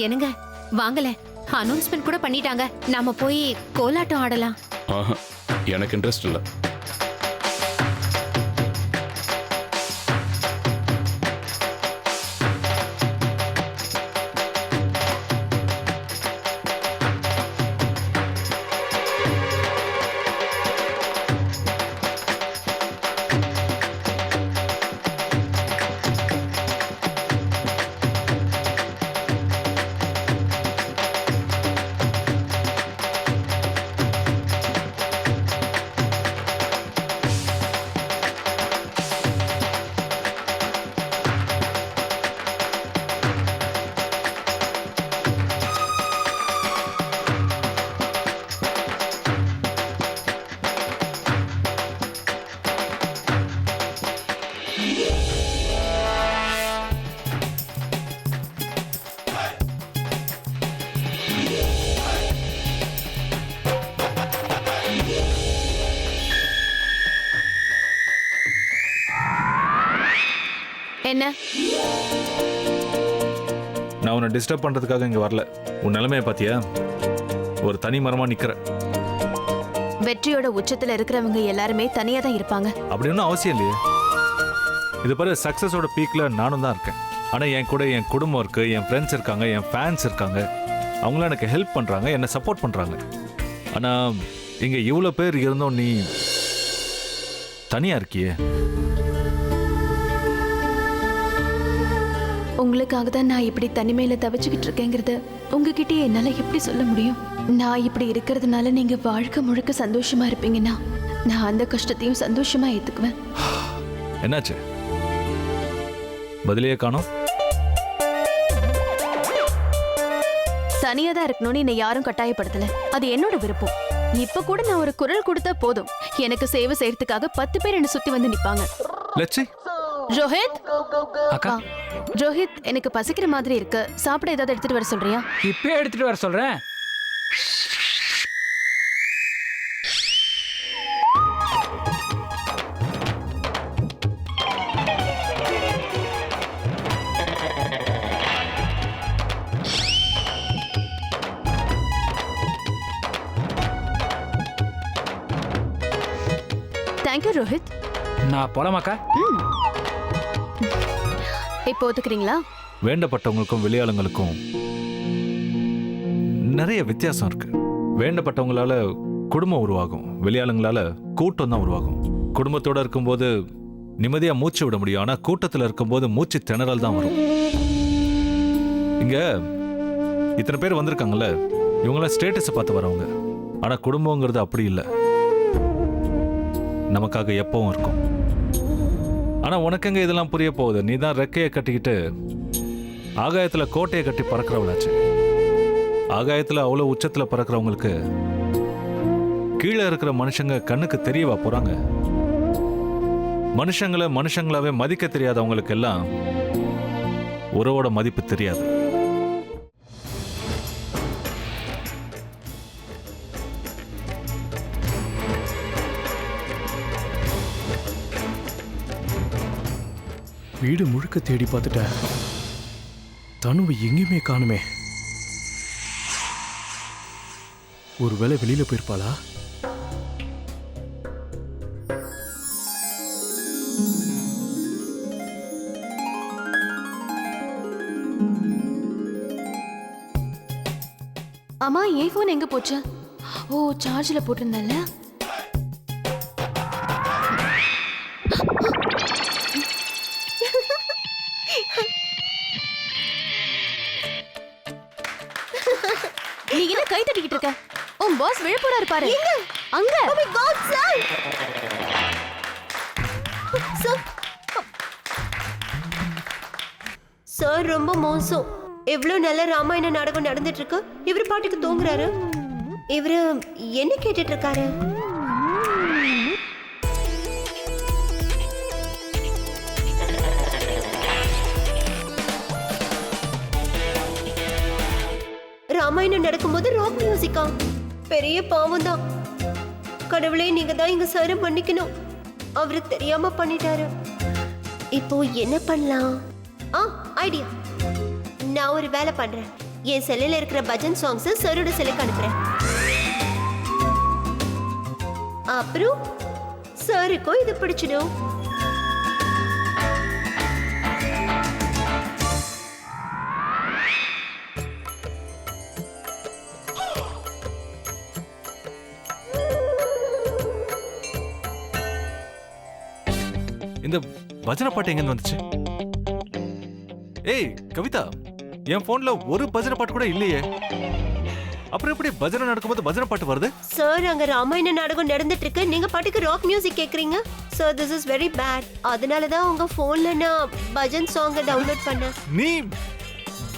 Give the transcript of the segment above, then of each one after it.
என்னங்க வாங்கல, அனௌன்ஸ்மெண்ட் கூட பண்ணிட்டாங்க. நாம போய் கோலாட்டம் ஆடலாம். எனக்கு இன்ட்ரெஸ்ட் இல்லை. என்ன? நான் உன்னை டிஸ்டர்ப் பண்றதுக்காக இங்க வரல. உன் நிலைமையை பாத்தியா? ஒரு தனி மரமா நிக்கிற. வெற்றியோட உச்சத்துல இருக்கிறவங்க எல்லாருமே தனியா தான் இருப்பாங்க. அப்படி ஒன்றும் அவசியம் இல்லையே. இது பாரு, சக்சஸோட பீக்ல நானும் தான் இருக்கேன். ஆனா என் கூட என் குடும்பம் இருக்கு, என் ஃப்ரெண்ட்ஸ் இருக்காங்க, என் ஃபேன்ஸ் இருக்காங்க. அவங்களும் எனக்கு ஹெல்ப் பண்றாங்க, என்னை சப்போர்ட் பண்றாங்க. ஆனா இங்க இவ்வளவு பேர் இருந்தோம், நீ தனியா இருக்கியே. உங்களுக்காக தான் நான் இப்படி தனிமையில தவிச்சுக்கிட்டு இருக்கேங்கிறது உங்ககிட்ட என்னால எப்படி சொல்ல முடியும்? நான் இப்படி இருக்கிறதுனால நீங்க வாழ்க்கை முழுக்க சந்தோஷமா இருப்பீங்கன்னா நான் அந்த கஷ்டத்தையும் சந்தோஷமா ஏத்துக்குவேன். என்னாச்சு? பதிலையே காணோம். தனியா தான் இருக்கணும்னு என்னை யாரும் கட்டாயப்படுத்தல. அது என்னோட விருப்பம். இப்ப கூட நான் ஒரு குரல் கொடுத்தா போதும், எனக்கு சேவை செய்யறதுக்காக 10 பேர் என்ன சுத்தி வந்து நிப்பாங்க. லட்சி, ரோஹித் அக்கா, ரோஹித், எனக்கு பசிக்கிற மாதிரி இருக்கு. சாப்பிட ஏதாவது எடுத்துட்டு வர சொல்றியா? இப்பயே எடுத்துட்டு வர சொல்றேன். தேங்க்யூ ரோஹித். நான் போலாமாக்கா? இப்போ ஒத்துக்கிறீங்களா? வேண்டப்பட்டவங்களுக்கும் வெளியாளுங்களுக்கும் நிறைய வித்தியாசம் இருக்கு. வேண்டப்பட்டவங்களால குடும்பம் உருவாகும், வெளியாளுங்களால கூட்டம் தான் உருவாகும். குடும்பத்தோட இருக்கும்போது நிம்மதியா மூச்சு விட முடியும், ஆனா கூட்டத்தில் இருக்கும்போது மூச்சு திணறல் தான் வரும். இங்க இத்தனை பேர் வந்திருக்காங்கல்ல, இவங்களாம் ஸ்டேட்டஸை பார்த்து வரவங்க. ஆனா குடும்பங்கிறது அப்படி இல்லை, நமக்காக எப்பவும் இருக்கும். ஆனா உனக்கெங்க இதெல்லாம் புரிய போகுது? நீ தான் ரெக்கையை கட்டிக்கிட்டு ஆகாயத்துல கோட்டையை கட்டி பறக்கிறவளாச்சு. ஆகாயத்துல அவ்வளவு உச்சத்துல பறக்கிறவங்களுக்கு கீழே இருக்கிற மனுஷங்க கண்ணுக்கு தெரியவா போறாங்க? மனுஷங்களை மனுஷங்களாவே மதிக்க தெரியாதவங்களுக்கு எல்லாம் உறவோட மதிப்பு தெரியாது. வீடு முழுக்க தேடி பார்த்துட்டேன், தனுவை எங்கேயுமே காணுமே. ஒருவேளை வெளியில போயிருப்பாளா? அம்மா, என் போன் எங்க போச்சு? ஓ, சார்ஜ்ல போட்டிருந்தேன்ல. நீ என்ன கை தட்டிக்கிட்டு இருக்க? உன் பாஸ் விழ போறாரு பாரு. அங்க. Oh my god, sir. Sir ரொம்ப மோசம். எவ்வளவு நல்ல ராமாயண நாடகம் நடந்துட்டு இருக்கு, இவரு பாட்டுக்கு தூங்குறாரு. இவரு என்ன கேட்டுட்டு இருக்காரு? ராமாயணம் நடக்கும்போது ராக் மியூசிக்கா? பெரிய பாவம் தான். கடவுளே, நீங்க தான் இங்க சார மன்னிக்கணும். அவரு தெரியாம பண்ணிட்டாரு. இப்போ என்ன பண்ணலாம்? ஐடியா. நான் ஒரு வேலை பண்றேன். என் செல்லில் இருக்கிற பஜன் சாங்ஸ் சரோட செல்லுக்கு அனுப்புறேன். அப்புறம் சருக்கும் இது பிடிச்சிடும். இந்த பஜனை பாட்டு எங்க வந்துச்சு? ஏய் கவிதா, என் போன்ல ஒரு பஜனை பாட்டு கூட இல்லையே. அப்புறம் எப்படி பஜனை நடக்கும்போது பஜனை பாட்டு வருது? சார், அங்க ராமாயண நாடகம் நடந்துட்டு இருக்கு, நீங்க பாட்டுக்கு ராக் மியூசிக் கேக்குறீங்க. Sir, this is very bad. அதனால தான் உங்க போன்ல நான் பஜன் சாங் டவுன்லோட் பண்ணேன். நீ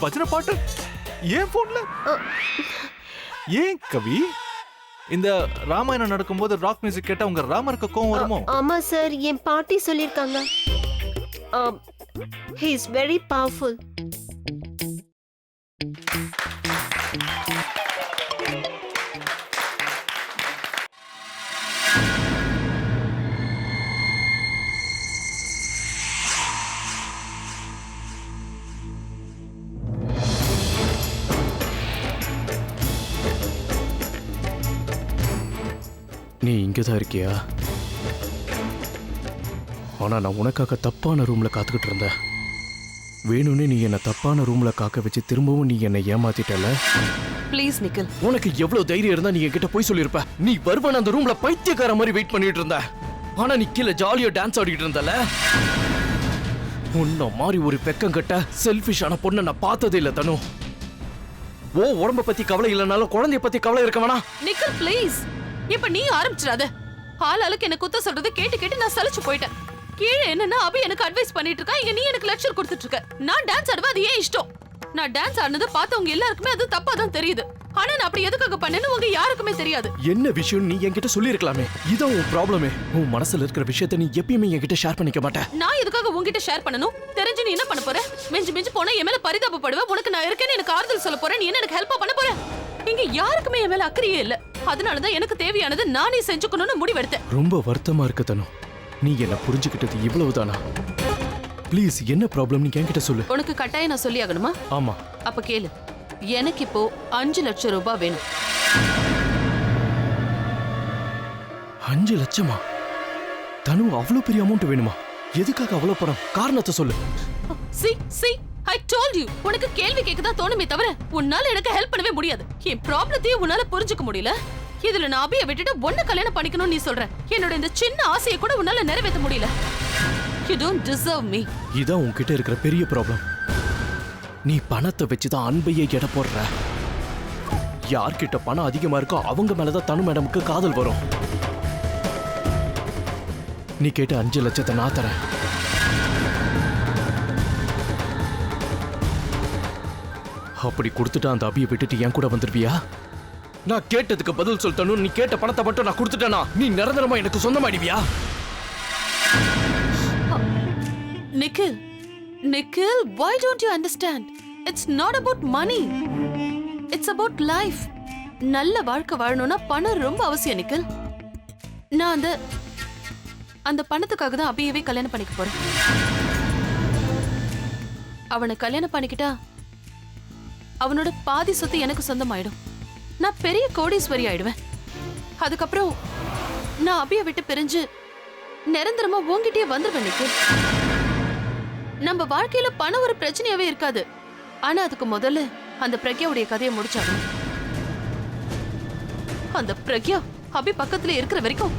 பஜனை பாட்டு ஏன் போன்ல? ஏன் கவி, இந்த ராமாயணம் நடக்கும்போது ராக் மியூசிக் கேட்டா உங்க ராமருக்கு கோவம் வருமோ? ஆமா சார், என் பாட்டி சொல்லிருக்காங்க. he is very powerful. நீ இங்கே தான் இருக்கியா? ஆனால் நான் உனக்காக தப்பான ரூமில் காத்துக்கிட்டு இருந்தேன். வேணும்னு நீ என்னை தப்பான ரூமில் காக்க வச்சு திரும்பவும் நீ என்னை ஏமாத்திட்டல. ப்ளீஸ் நிக்கில். உனக்கு எவ்வளோ தைரியம் இருந்தா நீ என்கிட்ட போய் சொல்லியிருப்ப. நீ வருவான அந்த ரூம்ல பைத்தியக்கார மாதிரி வெயிட் பண்ணிட்டு இருந்த. ஆனா நீ கீழே ஜாலியா டான்ஸ் ஆடிட்டு இருந்தல. உன்ன மாதிரி ஒரு பெக்கங்கட்ட செல்ஃபிஷான பொண்ணை நான் பார்த்ததே இல்லை தனு. ஓ உடம்ப பத்தி கவலை இல்லைனாலும் குழந்தைய பத்தி கவலை இருக்க வேணா? நிக்கில் ப்ளீஸ், இப்ப நீ ஆரம்பிச்சிடாத. ஆளாளுக்கு என்ன குத்த சொல்றது கேட்டு கேட்டு நான் சலிச்சு போயிட்டேன். கீழே என்னன்னா அபி எனக்கு அட்வைஸ் பண்ணிட்டு இருக்கா, இங்க நீ எனக்கு லெக்சர் கொடுத்துட்டு இருக்க. நான் டான்ஸ் ஆடுவேன், அது ஏன் இஷ்டம். நான் டான்ஸ் ஆடுனது பார்த்தவங்க எல்லாருக்குமே அது தப்பா தான் தெரியுது. ஆனா நான் அப்படி எதுக்காக பண்ணேன்னு உங்க யாருக்குமே தெரியாது. என்ன விஷயம் நீ என்கிட்ட சொல்லிருக்கலாமே. இதான் உன் ப்ராப்ளமே. உன் மனசுல இருக்கிற விஷயத்தை நீ எப்பயுமே என்கிட்ட ஷேர் பண்ணிக்க மாட்டேன். நான் எதுக்காக உன்கிட்ட ஷேர் பண்ணணும்? தெரிஞ்சு நீ என்ன பண்ண போற? மிஞ்சி மிஞ்சி போனா என் மேல பரிதாபப்படுவேன். உனக்கு நான் இருக்கேன்னு எனக்கு ஆறுதல் சொல்ல போறேன். நீ என்ன எனக்கு ஹெல்ப் பண்ண போற? இங்க யாருக்குமே என் மேல அக்கறையே இல்ல. அதனாலதான் எனக்கு தேவையானது நானே செஞ்சுக்கணும்னு முடிவெடுத்தேன். ரொம்ப வருத்தமா இருக்கு தனு. நீ என்ன புரிஞ்சுக்கிட்டது இவ்வளவுதானா? ப்ளீஸ், என்ன ப்ராப்ளம் நீ என்கிட்ட சொல்லு. உனக்கு கட்டாயம் நான் சொல்லி ஆகணுமா? ஆமா. அப்ப கேளு. எனக்கு இப்போ 5 லட்சம் ரூபாய் வேணும். 5 லட்சமா? தனு, அவ்வளவு பெரிய அமௌண்ட் வேணுமா? எதுக்காக அவ்வளவு பணம்? காரணத்தை சொல்லு. See, I told you. உனக்கு கேள்வி கேட்க தான் தோணுமே தவிர உன்னால எனக்கு ஹெல்ப் பண்ணவே முடியாது. என் ப்ராப்ளத்தையே உன்னால புரிஞ்சுக்க முடியல. இதுல நான் அபியை விட்டுட்டு ஒன்னு கல்யாணம் பண்ணிக்கணும்னு நீ சொல்ற. என்னோட இந்த சின்ன ஆசையை கூட உன்னால நிறைவேற்ற முடியல. You don't deserve me. இதான் உன்கிட்ட இருக்கிற பெரிய ப்ராப்ளம். நீ பணத்தை வச்சுதான் அன்பையே எடை போடுற. யார்கிட்ட பணம் அதிகமா இருக்கோ அவங்க மேலதான் தனு மேடமுக்கு காதல் வரும். நீ கேட்ட 5 லட்சத்தை நான் தரேன். அப்படி கொடுத்துட்டா அந்த அபியை விட்டுட்டு என் கூட வந்துருவியா? நான் கேட்டதுக்கு பதில் சொல்லணும். நீ கேட்ட பணத்தை மட்டும் நான் கொடுத்துட்டேனா நீ நிரந்தரமா எனக்கு சொந்தமாடிவியா? Nikhil, why don't you understand? It's not about money. It's about life. நல்ல வாழ்க்கை வாழணும்னா பணம் ரொம்ப அவசியம் நிக்கில். நான் அந்த பணத்துக்காக தான் அபியவே கல்யாணம் பண்ணிக்க போறேன். அவனை கல்யாணம் பண்ணிக்கிட்டா அவனோட பாதி சொத்து எனக்கு சொந்தமாயிடும். நான் பெரிய கோடீஸ்வரி ஆயிடுவேன். அதுக்கப்புறம் நான் அபியை விட்டு பிரிஞ்சு நிரந்தரமா உன்கிட்டயே வந்துருவேன் நிக்கில். நம்ம வாழ்க்கையில பணம் ஒரு பிரச்சனையாவே இருக்காது. ஆனா அதுக்கு முதல்ல அந்த பிரக்யாவுடைய கதையை முடிச்சாங்க. அந்த பிரக்யா அபி பக்கத்துல இருக்கிற வரைக்கும்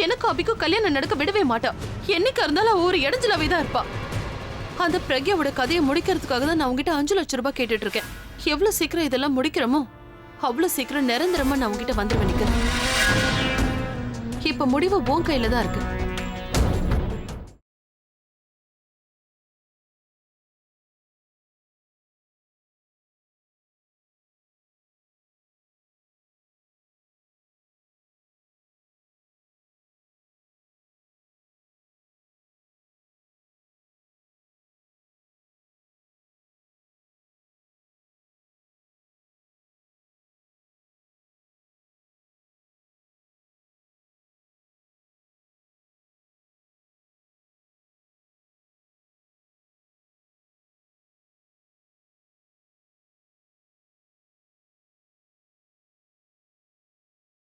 எனக்கு அபிக்கும் கல்யாணம் நடக்க விடவே மாட்டா. என்னைக்கா இருந்தாலும் ஒரு இடைஞ்சலாவே தான் இருப்பா. அந்த பிரக்யாவோட கதையை முடிக்கிறதுக்காக தான் நான் உங்ககிட்ட 5 லட்சம் ரூபாய் கேட்டுட்டு இருக்கேன். எவ்வளவு சீக்கிரம் இதெல்லாம் முடிக்கிறோமோ அவ்வளவு சீக்கிரம் நிரந்தரமா நான் உங்ககிட்ட வந்துருவேன் நிக்கிறேன். இப்ப முடிவு உன் கையில தான் இருக்கு.